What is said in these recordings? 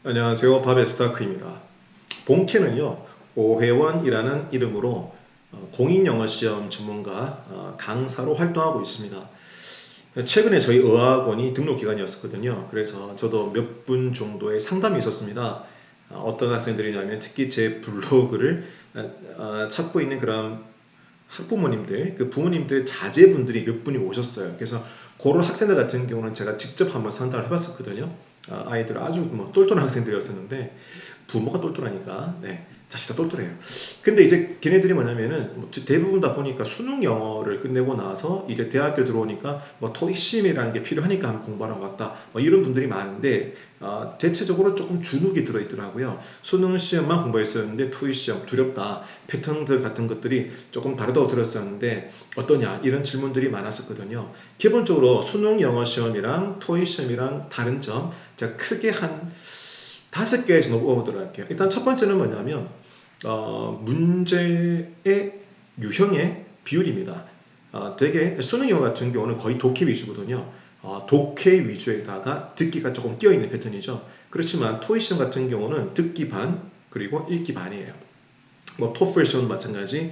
안녕하세요. 바베스타크입니다. 본캐는요, 오회원이라는 이름으로 공인영어시험 전문가 강사로 활동하고 있습니다. 최근에 저희 어학원이 등록 기간이었었거든요. 그래서 저도 몇 분 정도의 상담이 있었습니다. 어떤 학생들이냐면 특히 제 블로그를 찾고 있는 그런 학부모님들, 그 부모님들 자제분들이 몇 분이 오셨어요. 그래서 그런 학생들 같은 경우는 제가 직접 한번 상담을 해봤었거든요. 아이들 아주 뭐 똘똘한 학생들이었었는데 부모가 똘똘하니까 네, 자식 다 똘똘해요. 근데 이제 걔네들이 뭐냐면은 뭐 대부분 다 보니까 수능 영어를 끝내고 나서 이제 대학교 들어오니까 뭐 토익 시험이라는 게 필요하니까 한번 공부하러 왔다. 뭐 이런 분들이 많은데 대체적으로 조금 주눅이 들어있더라고요. 수능 시험만 공부했었는데 토익 시험 두렵다. 패턴들 같은 것들이 조금 다르다고 들었었는데 어떠냐 이런 질문들이 많았었거든요. 기본적으로 수능 영어 시험이랑 토익 시험이랑 다른 점 제가 크게 한 5개에서 넘어보도록 할게요. 일단 첫 번째는 뭐냐면 문제의 유형의 비율입니다. 되게 수능 영어 같은 경우는 거의 독해 위주거든요. 독해 위주에다가 듣기가 조금 끼어있는 패턴이죠. 그렇지만 토익 시험 같은 경우는 듣기 반 그리고 읽기 반이에요. 뭐 토플 시험도 마찬가지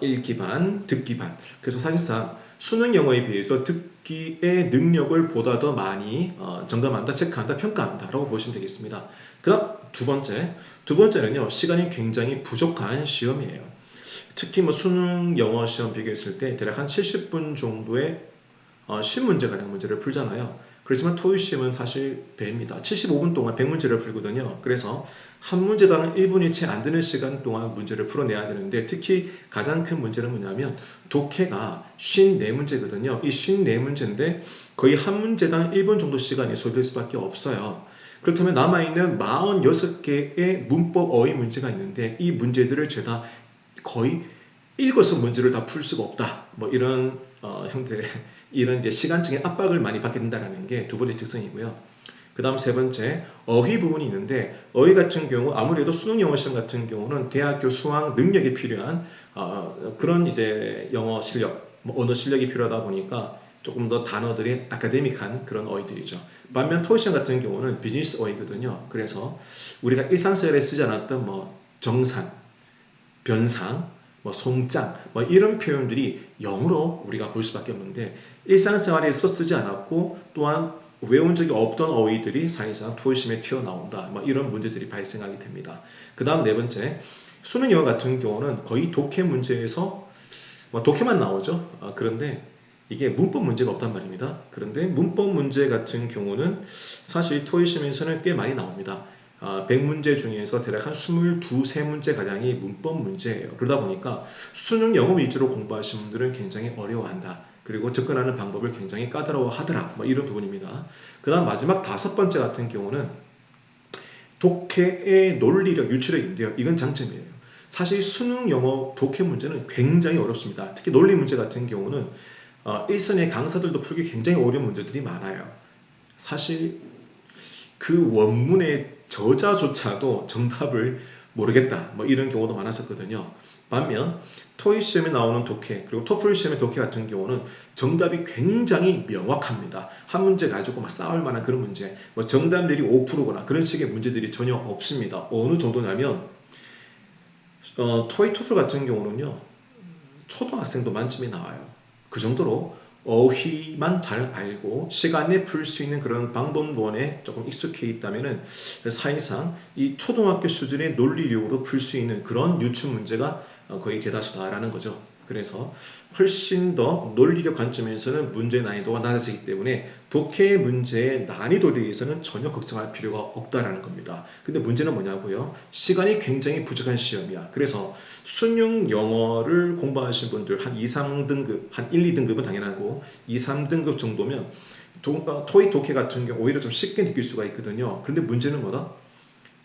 읽기 반, 듣기 반. 그래서 사실상 수능 영어에 비해서 듣기의 능력을 보다 더 많이 점검한다, 체크한다, 평가한다라고 보시면 되겠습니다. 그다음 두 번째는요 시간이 굉장히 부족한 시험이에요. 특히 뭐 수능 영어 시험 비교했을 때 대략 한 70분 정도의 10문제 가량 문제를 풀잖아요. 그렇지만 토익 시험은 사실 배입니다. 75분 동안 100문제를 풀거든요. 그래서 한 문제당 1분이 채 안 되는 시간 동안 문제를 풀어내야 되는데 특히 가장 큰 문제는 뭐냐면 독해가 54문제거든요. 이 54문제인데 거의 한 문제당 1분 정도 시간이 소요될 수밖에 없어요. 그렇다면 남아있는 46개의 문법 어휘 문제가 있는데 이 문제들을 죄다 거의 읽어서 문제를 다 풀 수가 없다. 뭐 이런 형태, 이런 이제 시간적인 압박을 많이 받게 된다는 게 두 번째 특성이고요. 그 다음 세 번째, 어휘 부분이 있는데, 어휘 같은 경우, 아무래도 수능 영어 시험 같은 경우는 대학교 수학 능력이 필요한, 그런 이제 영어 실력, 뭐 언어 실력이 필요하다 보니까 조금 더 단어들이 아카데믹한 그런 어휘들이죠. 반면 토익 시험 같은 경우는 비즈니스 어휘거든요. 그래서 우리가 일상생활에 쓰지 않았던 뭐 정산, 변상, 뭐 송장, 뭐 이런 표현들이 영어로 우리가 볼 수밖에 없는데 일상생활에서 쓰지 않았고 또한 외운 적이 없던 어휘들이 사실상 토의심에 튀어나온다. 뭐 이런 문제들이 발생하게 됩니다. 그 다음 네 번째, 수능 영어 같은 경우는 거의 독해 문제에서 뭐 독해만 나오죠. 그런데 이게 문법 문제가 없단 말입니다. 그런데 문법 문제 같은 경우는 사실 토의심에서는 꽤 많이 나옵니다. 100문제 중에서 대략 한 22, 3문제 가량이 문법 문제예요. 그러다 보니까 수능 영어 위주로 공부하시는 분들은 굉장히 어려워한다. 그리고 접근하는 방법을 굉장히 까다로워하더라. 뭐 이런 부분입니다. 그 다음 마지막 다섯 번째 같은 경우는 독해의 논리력, 유추력인데요. 이건 장점이에요. 사실 수능 영어 독해 문제는 굉장히 어렵습니다. 특히 논리 문제 같은 경우는 일선의 강사들도 풀기 굉장히 어려운 문제들이 많아요. 사실 그 원문의 저자조차도 정답을 모르겠다. 뭐 이런 경우도 많았었거든요. 반면 토익 시험에 나오는 독해 그리고 토플 시험의 독해 같은 경우는 정답이 굉장히 명확합니다. 한 문제 가지고 막 싸울 만한 그런 문제, 뭐 정답률이 5%거나 그런 식의 문제들이 전혀 없습니다. 어느 정도냐면 토익 토플 같은 경우는요 초등학생도 만점이 나와요. 그 정도로 어휘만 잘 알고 시간에 풀 수 있는 그런 방법론에 조금 익숙해 있다면은 사실상 이 초등학교 수준의 논리력으로 풀 수 있는 그런 유추 문제가 거의 대다수다라는 거죠. 그래서 훨씬 더 논리력 관점에서는 문제 난이도가 낮아지기 때문에 독해 문제의 난이도에 대해서는 전혀 걱정할 필요가 없다라는 겁니다. 근데 문제는 뭐냐고요? 시간이 굉장히 부족한 시험이야. 그래서 수능 영어를 공부하시는 분들 한 2, 3등급, 한 1, 2등급은 당연하고 2, 3등급 정도면 토익 독해 같은 경우 오히려 좀 쉽게 느낄 수가 있거든요. 그런데 문제는 뭐다?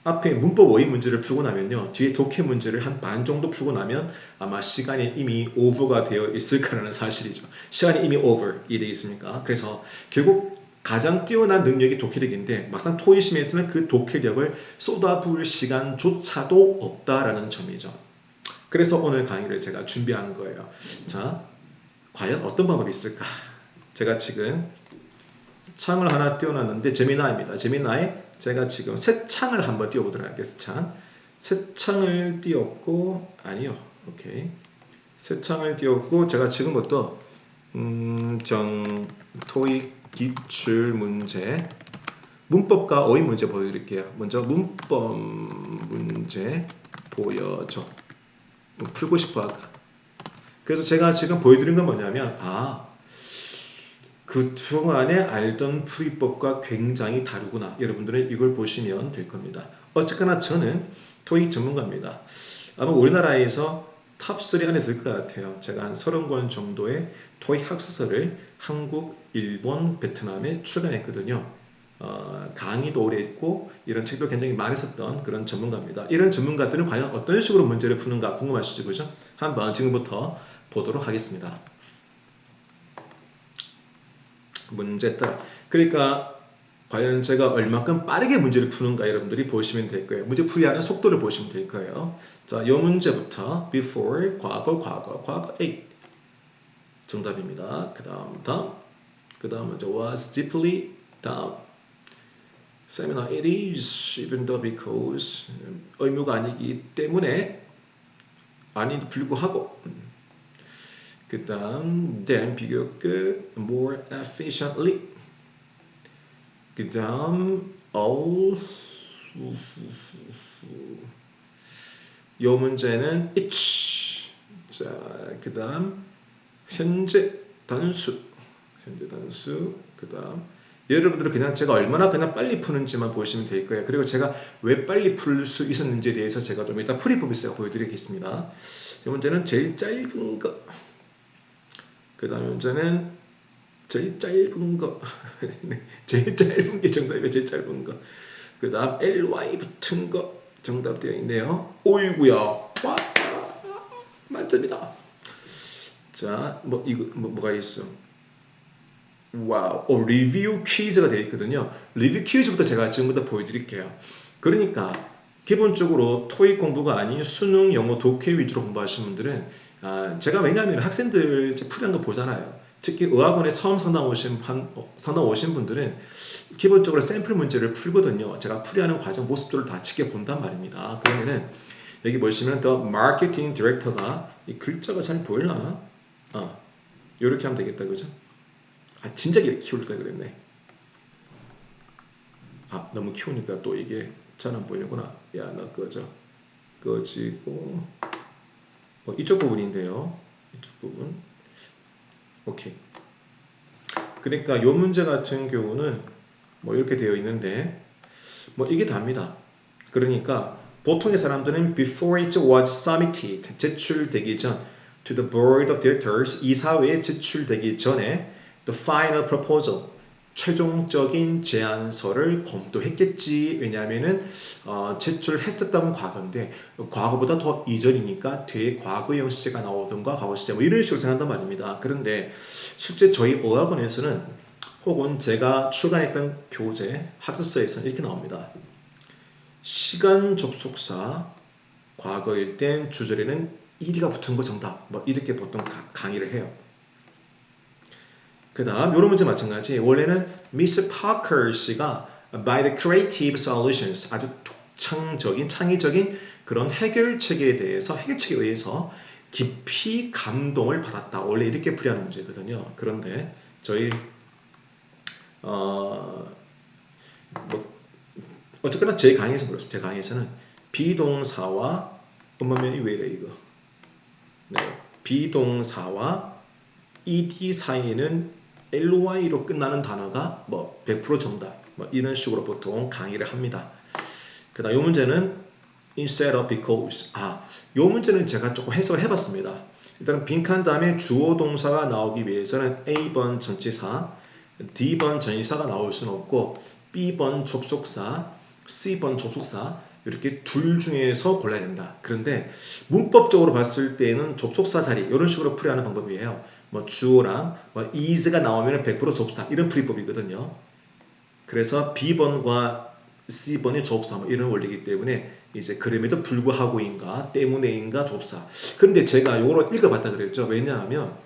앞에 문법 어휘 문제를 풀고 나면요 뒤에 독해 문제를 한 반 정도 풀고 나면 아마 시간이 이미 오버가 되어 있을 거라는 사실이죠. 시간이 이미 오버이 되어 있습니까? 그래서 결국 가장 뛰어난 능력이 독해력인데 막상 토의심에서는 그 독해력을 쏟아부을 시간조차도 없다라는 점이죠. 그래서 오늘 강의를 제가 준비한 거예요. 자, 과연 어떤 방법이 있을까? 제가 지금 창을 하나 띄워놨는데 제미나이입니다. 제미나이 제가 지금 새 창을 한번 띄워보도록 할게요. 새 창을 띄웠고 아니요. 오케이. 새 창을 띄웠고 제가 지금부터 토익 기출 문제 문법과 어휘 문제 보여드릴게요. 먼저 문법 문제 보여줘. 풀고 싶어 하다. 그래서 제가 지금 보여드린 건 뭐냐면 그동안에 알던 풀이법과 굉장히 다르구나. 여러분들은 이걸 보시면 될 겁니다. 어쨌거나 저는 토익 전문가입니다. 아마 우리나라에서 탑3 안에 들 것 같아요. 제가 한 30권 정도의 토익 학습서를 한국, 일본, 베트남에 출간했거든요. 강의도 오래 했고 이런 책도 굉장히 많이 썼던 그런 전문가입니다. 이런 전문가들은 과연 어떤 식으로 문제를 푸는가 궁금하시죠? 그죠? 한번 지금부터 보도록 하겠습니다. 문제 따라. 그러니까 과연 제가 얼마큼 빠르게 문제를 푸는가 여러분들이 보시면 될 거예요. 문제 풀이하는 속도를 보시면 될 거예요. 자, 이 문제부터 before 과거 A 정답입니다. 그 다음 먼저 was deeply 다음 seminar it is even though because 의무가 아니기 때문에 아니도 불구하고 그 다음 then 비교 끝 more efficiently 그 다음 all 요 문제는 each 자 그 다음 현재 단수 그 다음 여러분들은 그냥 제가 얼마나 그냥 빨리 푸는지만 보시면 될 거예요. 그리고 제가 왜 빨리 풀 수 있었는지에 대해서 제가 좀 이따 풀이법을 제가 보여드리겠습니다. 이 문제는 제일 짧은 거 그 다음 문제는 제일 짧은 거 제일 짧은 게 정답이에요. 제일 짧은 거 그 다음 ly 붙은 거 정답 되어 있네요. 오이구야 와 만점이다. 자 이거 뭐가 있어 와우, 리뷰 퀴즈가 되어 있거든요. 리뷰 퀴즈부터 제가 지금부터 보여드릴게요. 그러니까 기본적으로 토익 공부가 아닌 수능, 영어, 독해 위주로 공부하시는 분들은 제가 왜냐하면 학생들 풀이한 거 보잖아요. 특히 의학원에 처음 상담 오신 분들은 기본적으로 샘플 문제를 풀거든요. 제가 풀이하는 과정 모습들을 다 지켜본단 말입니다. 그러면은 여기 보시면 더 마케팅 디렉터가 이 글자가 잘 보이려나? 이렇게 하면 되겠다, 그죠? 진짜 키울 걸 그랬네. 너무 키우니까 또 이게 잘 안 보이는구나. 야, 나 꺼지고 이쪽 부분인데요. 이쪽 부분. 오케이. 그러니까 요 문제 같은 경우는 이렇게 되어 있는데 이게 답니다. 그러니까 보통의 사람들은 before it was submitted 제출되기 전 to the board of directors 이사회에 제출되기 전에 the final proposal 최종적인 제안서를 검토했겠지. 왜냐하면은 제출했었던 과거인데 과거보다 더 이전이니까 뒤에 과거형 시제가 나오던가 과거 시제 이런 식으로 생각한단 말입니다. 그런데 실제 저희 어학원에서는 혹은 제가 출간했던 교재 학습서에서는 이렇게 나옵니다. 시간 접속사 과거일 땐 주절에는 ed가 붙은 거 정답 이렇게 보통 강의를 해요. 그 다음 이런 문제 마찬가지. 원래는 Miss Parker 씨가 by the creative solutions 아주 창의적인 그런 해결책에 의해서 깊이 감동을 받았다. 원래 이렇게 풀이하는 문제거든요. 그런데 저희 어쨌거나 제 강의에서 그렇습니다. 제 강의에서는 비동사와 엄마면이 왜 이래 이거? 네, 비동사와 ed 사이에는 ly로 끝나는 단어가 100% 정답 이런 식으로 보통 강의를 합니다. 그다음 이 문제는 instead of because 이 문제는 제가 조금 해석을 해봤습니다. 일단 빈칸 다음에 주어 동사가 나오기 위해서는 A번 전치사, D번 전치사가 나올 수는 없고 B번 접속사, C번 접속사 이렇게 둘 중에서 골라야 된다. 그런데 문법적으로 봤을 때는 접속사 자리 이런 식으로 풀이하는 방법이에요. 주어랑 is가 나오면 100% 접사 이런 풀이법이거든요. 그래서 B번과 C번이 접사 이런 원리이기 때문에 이제 그럼에도 불구하고인가 때문에인가 접사. 그런데 제가 이거를 읽어봤다 그랬죠. 왜냐하면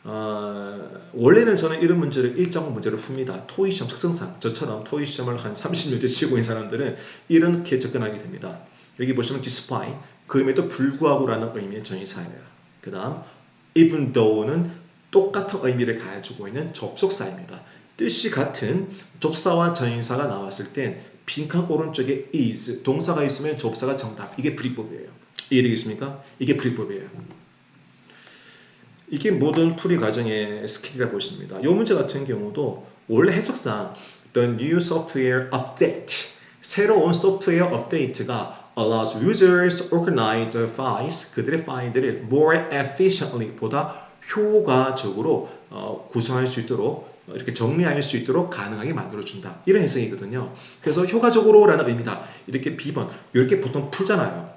원래는 저는 이런 문제를 일정 문제를 풉니다. 토익 시험 특성상 저처럼 토익 시험을 한 30년째 치고 있는 사람들은 이렇게 접근하게 됩니다. 여기 보시면 despite 그럼에도 불구하고라는 의미의 전치사예요. 그 다음 even though는 똑같은 의미를 가지고 있는 접속사입니다. 뜻이 같은 접사와 전치사가 나왔을 땐 빈칸 오른쪽에 is 동사가 있으면 접사가 정답. 이게 불이법이에요. 이해되겠습니까? 이게 불이법이에요. 이게 모든 풀이 과정의 스킬이라고 보십니다. 이 문제 같은 경우도 원래 해석상 the new software update 새로운 소프트웨어 업데이트가 allows users to organize their files 그들의 파일들을 more efficiently 보다 효과적으로 구성할 수 있도록 이렇게 정리할 수 있도록 가능하게 만들어준다. 이런 해석이거든요. 그래서 효과적으로라는 의미다. 이렇게 B번 이렇게 보통 풀잖아요.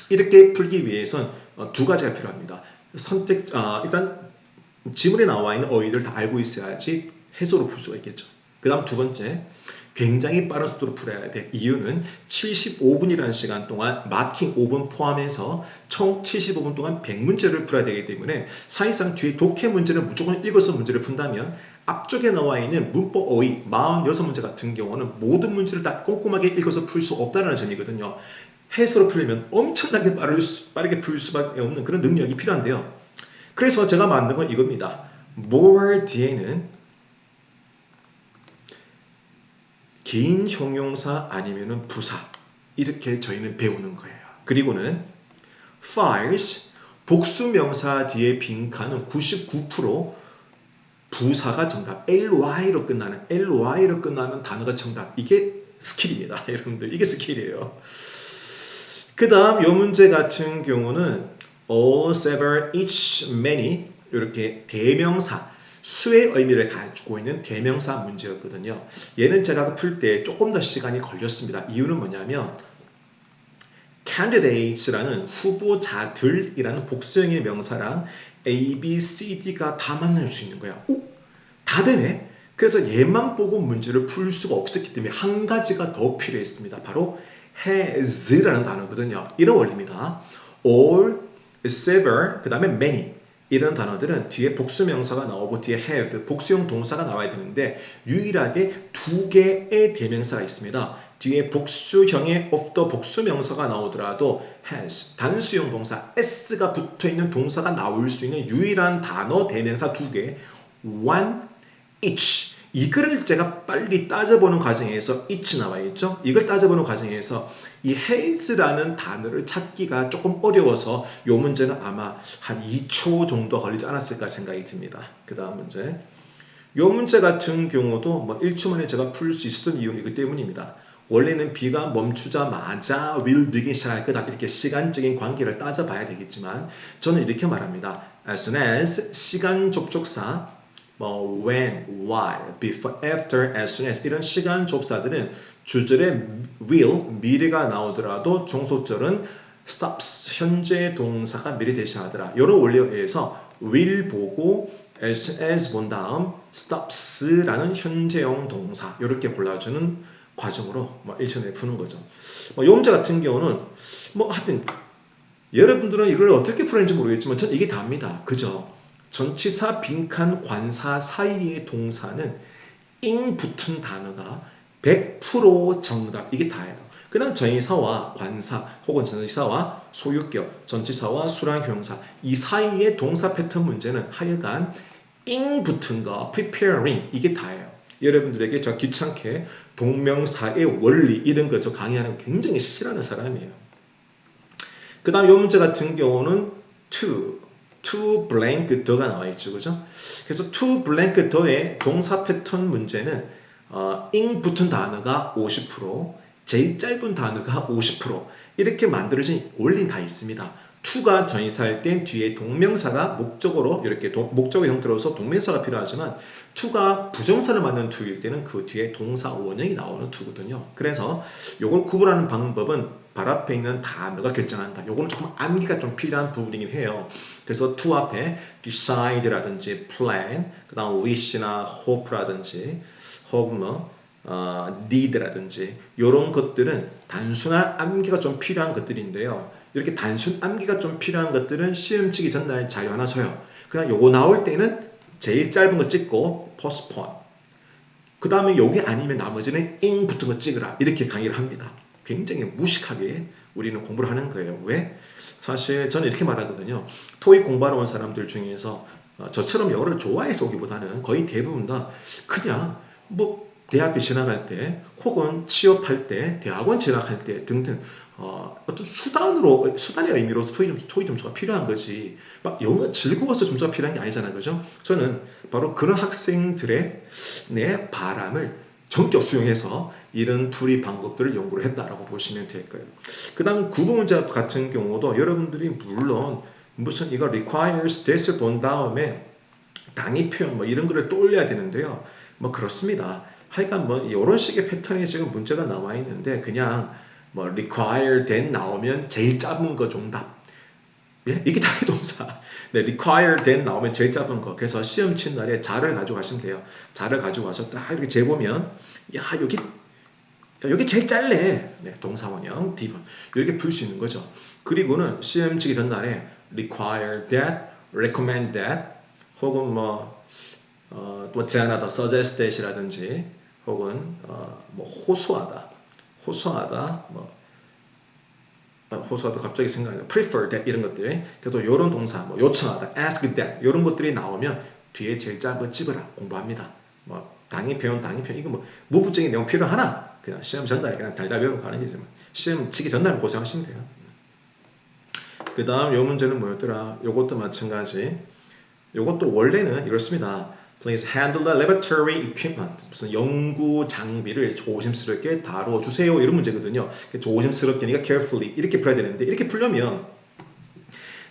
이렇게 풀기 위해선 두 가지가 필요합니다. 일단 지문에 나와 있는 어휘를 다 알고 있어야지 해소로 풀 수가 있겠죠. 그 다음 두 번째, 굉장히 빠른 속도로 풀어야 돼. 이유는 75분이라는 시간 동안 마킹 5분 포함해서 총 75분 동안 100문제를 풀어야 되기 때문에 사실상 뒤에 독해 문제를 무조건 읽어서 문제를 푼다면 앞쪽에 나와 있는 문법 어휘 46문제 같은 경우는 모든 문제를 다 꼼꼼하게 읽어서 풀 수 없다는 점이거든요. 해서로 풀리면 엄청나게 빠르게 풀 수밖에 없는 그런 능력이 필요한데요. 그래서 제가 만든 건 이겁니다. more 뒤에는 긴 형용사 아니면 부사 이렇게 저희는 배우는 거예요. 그리고는 files 복수명사 뒤에 빈칸은 99% 부사가 정답. ly로 끝나는 단어가 정답. 이게 스킬입니다. 여러분들 이게 스킬이에요. 그 다음 이 문제 같은 경우는 all, several, each, many 이렇게 대명사 수의 의미를 가지고 있는 대명사 문제였거든요. 얘는 제가 풀 때 조금 더 시간이 걸렸습니다. 이유는 뭐냐면 candidates라는 후보자들이라는 복수형의 명사랑 A, B, C, D가 다 만날 수 있는 거야. 오? 다 되네? 그래서 얘만 보고 문제를 풀 수가 없었기 때문에 한 가지가 더 필요했습니다. 바로 has라는 단어거든요. 이런 원리입니다. all, several, 그 다음에 many 이런 단어들은 뒤에 복수명사가 나오고 뒤에 have, 복수형 동사가 나와야 되는데 유일하게 두 개의 대명사가 있습니다. 뒤에 복수형의 of the 복수명사가 나오더라도 has, 단수형 동사 s가 붙어있는 동사가 나올 수 있는 유일한 단어 대명사 두 개, one, each 이거를 제가 빨리 따져보는 과정에서 each 나와 있죠. 이걸 따져보는 과정에서 이 has라는 단어를 찾기가 조금 어려워서 이 문제는 아마 한 2초 정도 걸리지 않았을까 생각이 듭니다. 그 다음 문제. 이 문제 같은 경우도 뭐 1초 만에 제가 풀 수 있었던 이유는 이것 때문입니다. 원래는 비가 멈추자마자 will begin 시작할 거다 이렇게 시간적인 관계를 따져봐야 되겠지만 저는 이렇게 말합니다. As soon as 시간 접촉사 뭐 when, while, before, after, as soon as 이런 시간 접사들은 주절에 will, 미래가 나오더라도 종속절은 stops, 현재 동사가 미리 대신하더라. 이런 원리에 의해서 will 보고 as soon as 본 다음 stops라는 현재형 동사 이렇게 골라주는 과정으로 뭐 1차 푸는 거죠. 이 문제 같은 경우는 뭐 하여튼 여러분들은 이걸 어떻게 풀었는지 모르겠지만 전 이게 답니다. 그죠? 전치사, 빈칸, 관사 사이의 동사는 ing 붙은 단어가 100% 정답 이게 다예요. 그냥 전치사와 관사 혹은 전치사와 소유격, 전치사와 수량형용사 이 사이의 동사 패턴 문제는 하여간 ing 붙은 거, preparing 이게 다예요. 여러분들에게 저 귀찮게 동명사의 원리 이런 거 저 강의하는 거 굉장히 싫어하는 사람이에요. 그 다음 이 문제 같은 경우는 to blank the가 나와 있죠. 그죠? 그래서 to blank the의 동사 패턴 문제는 ing 붙은 단어가 50%, 제일 짧은 단어가 50% 이렇게 만들어진 원리는 다 있습니다. to가 전치사일 땐 뒤에 동명사가 목적어로 이렇게 목적어 형태로서 동명사가 필요하지만 to가 부정사를 맞는 to일 때는 그 뒤에 동사 원형이 나오는 to거든요. 그래서 이걸 구분하는 방법은 발 앞에 있는 단어가 결정한다. 요거는 조금 암기가 좀 필요한 부분이긴 해요. 그래서 to 앞에 decide라든지 plan, 그 다음 wish나 hope라든지 혹은 need라든지 이런 것들은 단순한 암기가 좀 필요한 것들인데요. 이렇게 단순 암기가 좀 필요한 것들은 시험 치기 전날 자료 하나 줘요. 그냥 요거 나올 때는 제일 짧은 거 찍고 postpone. 그 다음에 요게 아니면 나머지는 ing 붙은 거 찍으라. 이렇게 강의를 합니다. 굉장히 무식하게 우리는 공부를 하는 거예요. 왜? 사실 저는 이렇게 말하거든요. 토익 공부하러 온 사람들 중에서 저처럼 영어를 좋아해서 오기보다는 거의 대부분 다 그냥 뭐 대학교 지나갈 때 혹은 취업할 때 대학원 진학할 때 등등 어떤 수단의 의미로 토익 점수가 필요한 거지 막 영어 즐거워서 점수가 필요한 게 아니잖아요. 그죠? 저는 바로 그런 학생들의 내 바람을 전격 수용해서 이런 풀이 방법들을 연구를 했다라고 보시면 될 거예요. 그 다음 구분문제 같은 경우도 여러분들이 물론 무슨 이거 requires that을 본 다음에 당위 표현 뭐 이런 거를 떠올려야 되는데요. 뭐 그렇습니다. 하여간 뭐 이런 식의 패턴이 지금 문제가 나와 있는데 그냥 뭐 require that 나오면 제일 짧은 거 정답. 예? 이게 당위 동사. 네, require that 나오면 제일 짧은 거. 그래서 시험 친 날에 자를 가지고 가시면 돼요. 자를 가지고 와서 딱 이렇게 재보면 야 여기 제일 짧네. 네, 동사원형 D번 이렇게 풀 수 있는 거죠. 그리고는 시험 치기 전날에 require that, recommend that 혹은 또 제안하다 suggest that이라든지 혹은 뭐 호소하다 호소하다 갑자기 생각나요. prefer that 이런 것들. 그래서 이런 동사 뭐 요청하다 ask that 이런 것들이 나오면 뒤에 제일 짧은 거 집어라 공부합니다. 뭐 당위 표현 이거 뭐 무부적인 내용 필요하나? 그냥 시험 전날에 그냥 달달 배우고 가는 거지만 시험 치기 전날 고생하시면 돼요. 그 다음 요 문제는 뭐였더라? 요것도 마찬가지. 요것도 원래는 이렇습니다. Please handle the laboratory equipment. 무슨 연구 장비를 조심스럽게 다뤄주세요. 이런 문제거든요. 조심스럽게니까 carefully 이렇게 풀어야 되는데 이렇게 풀려면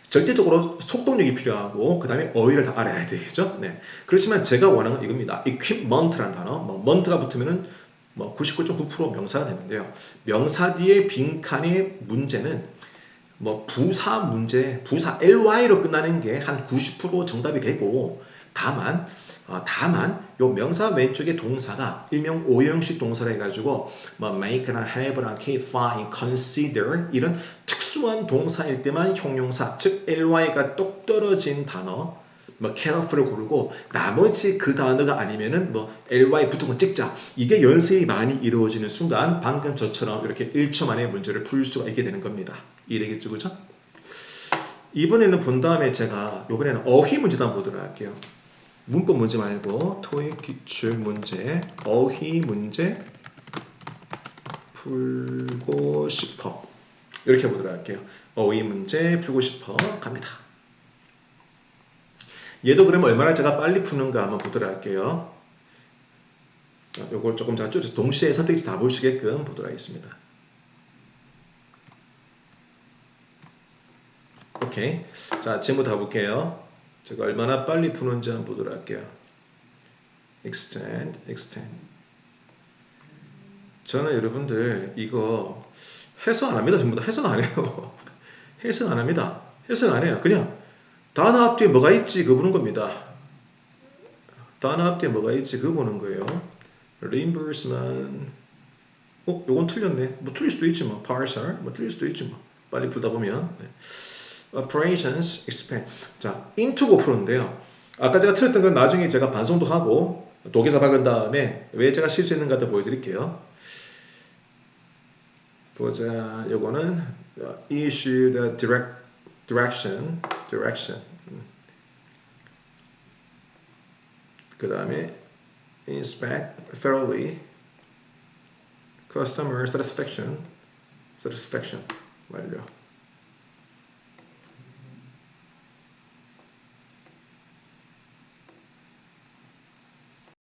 절대적으로 속동력이 필요하고 그 다음에 어휘를 다 알아야 되겠죠. 네. 그렇지만 제가 원하는 건 이겁니다. equipment라는 단어, moment가 붙으면은 99.9% 명사가 되는데요. 명사 뒤에 빈칸의 문제는 부사 문제, 부사 ly로 끝나는 게 한 90% 정답이 되고 다만 요 명사 왼쪽에 동사가 일명 오형식 동사라 해가지고 make나 have나 keep, find, consider 이런 특수한 동사일 때만 형용사 즉 ly가 똑 떨어진 단어 careful을 고르고 나머지 그 단어가 아니면은 ly 붙은 거 찍자. 이게 연습이 많이 이루어지는 순간 방금 저처럼 이렇게 1초 만에 문제를 풀 수가 있게 되는 겁니다. 이해되겠죠, 그죠? 이번에는 본 다음에 제가 이번에는 어휘 문제도 한번 보도록 할게요. 문법 문제 말고 토익 기출 문제, 어휘 문제 풀고 싶어. 이렇게 보도록 할게요. 어휘 문제 풀고 싶어 갑니다. 얘도 그러면 얼마나 제가 빨리 푸는가 한번 보도록 할게요. 요걸 조금 제가 줄여서 동시에 선택지 다 볼 수 있게끔 보도록 하겠습니다. 오케이. 자, 지금부터 가볼게요. 제가 얼마나 빨리 푸는지 한번 보도록 할게요. extend. 저는 여러분들 이거 해석 안 합니다. 전부 다 해석 안 해요. 해석 안 합니다. 해석 안 해요. 그냥 단어 앞뒤에 뭐가 있지 그거 보는 겁니다. 단어 앞뒤에 뭐가 있지 그거 보는 거예요. reimbursement 요건 틀렸네. 틀릴 수도 있지 parser 틀릴 수도 있지 빨리 풀다 보면 네. operations expand. 자, into고 푸는데요. 아까 제가 틀렸던 건 나중에 제가 반송도 하고 독일사 박은 다음에 왜 제가 실수했는가도 보여드릴게요. 보자. 요거는 issue the direction. 그 다음에 inspect thoroughly. customer satisfaction 완료.